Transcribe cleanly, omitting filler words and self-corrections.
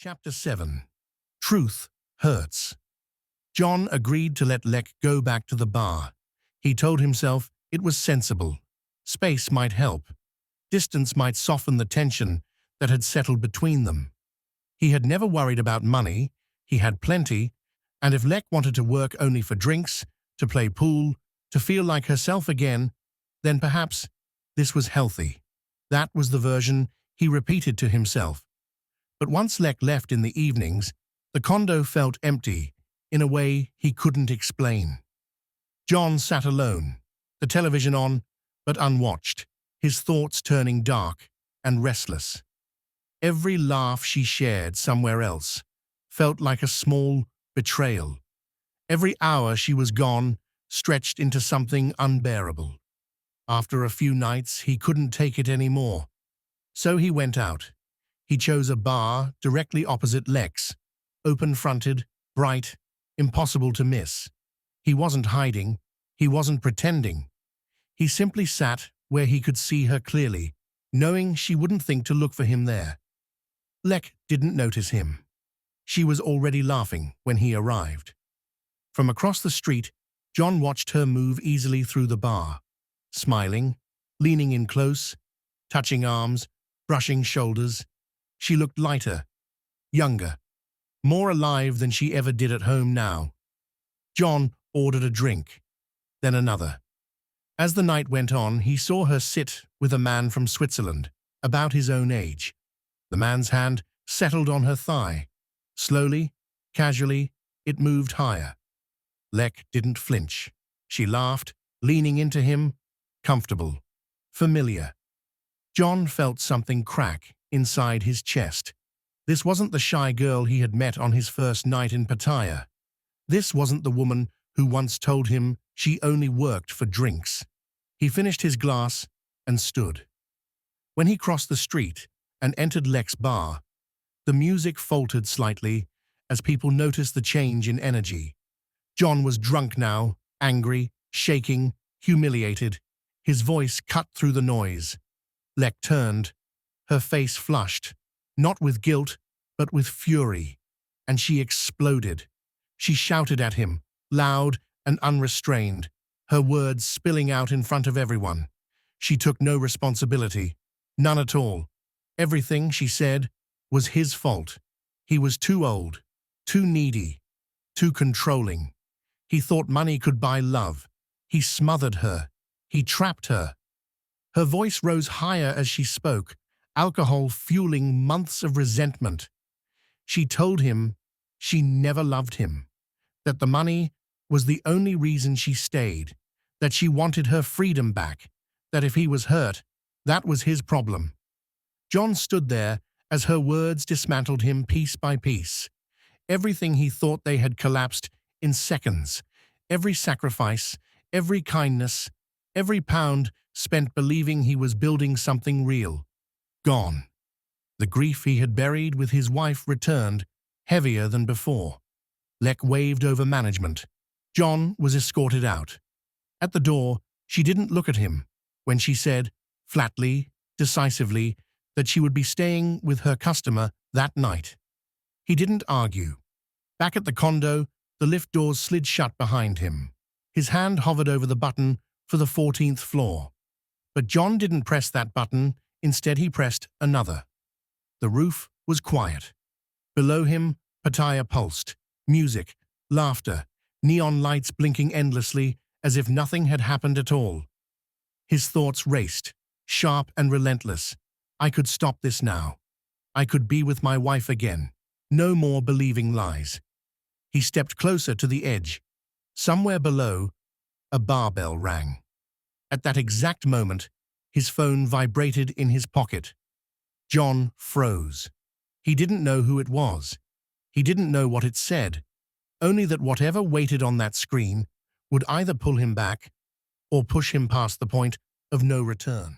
Chapter 7. Truth Hurts. John agreed to let Lek go back to the bar. He told himself it was sensible. Space might help. Distance might soften the tension that had settled between them. He had never worried about money, he had plenty, and if Lek wanted to work only for drinks, to play pool, to feel like herself again, then perhaps this was healthy. That was the version he repeated to himself. But once Lek left in the evenings, the condo felt empty in a way he couldn't explain. John sat alone, the television on, but unwatched, his thoughts turning dark and restless. Every laugh she shared somewhere else felt like a small betrayal. Every hour she was gone stretched into something unbearable. After a few nights, he couldn't take it anymore. So he went out. He chose a bar directly opposite Lek's, open-fronted, bright, impossible to miss. He wasn't hiding, he wasn't pretending. He simply sat where he could see her clearly, knowing she wouldn't think to look for him there. Lek didn't notice him. She was already laughing when he arrived. From across the street, John watched her move easily through the bar, smiling, leaning in close, touching arms, brushing shoulders. She looked lighter, younger, more alive than she ever did at home now. John ordered a drink, then another. As the night went on, he saw her sit with a man from Switzerland, about his own age. The man's hand settled on her thigh. Slowly, casually, it moved higher. Lek didn't flinch. She laughed, leaning into him, comfortable, familiar. John felt something crack inside his chest. This wasn't the shy girl he had met on his first night in Pattaya. This wasn't the woman who once told him she only worked for drinks. He finished his glass and stood. When he crossed the street and entered Lek's bar, the music faltered slightly as people noticed the change in energy. John was drunk now, angry, shaking, humiliated. His voice cut through the noise. Lek turned. Her face flushed, not with guilt, but with fury, and she exploded. She shouted at him, loud and unrestrained, her words spilling out in front of everyone. She took no responsibility, none at all. Everything she said was his fault. He was too old, too needy, too controlling. He thought money could buy love. He smothered her. He trapped her. Her voice rose higher as she spoke, alcohol fueling months of resentment. She told him she never loved him, that the money was the only reason she stayed, that she wanted her freedom back, that if he was hurt, that was his problem. John stood there as her words dismantled him piece by piece. Everything he thought they had collapsed in seconds. Every sacrifice, every kindness, every pound spent believing he was building something real. Gone. The grief he had buried with his wife returned, heavier than before. Lek waved over management. John was escorted out. At the door, she didn't look at him when she said, flatly, decisively, that she would be staying with her customer that night. He didn't argue. Back at the condo, the lift doors slid shut behind him. His hand hovered over the button for the 14th floor. But John didn't press that button. Instead, he pressed another. The roof was quiet. Below him, Pattaya pulsed. Music, laughter, neon lights blinking endlessly as if nothing had happened at all. His thoughts raced, sharp and relentless. I could stop this now. I could be with my wife again. No more believing lies. He stepped closer to the edge. Somewhere below, a barbell rang. At that exact moment, his phone vibrated in his pocket. John froze. He didn't know who it was. He didn't know what it said, only that whatever waited on that screen would either pull him back or push him past the point of no return.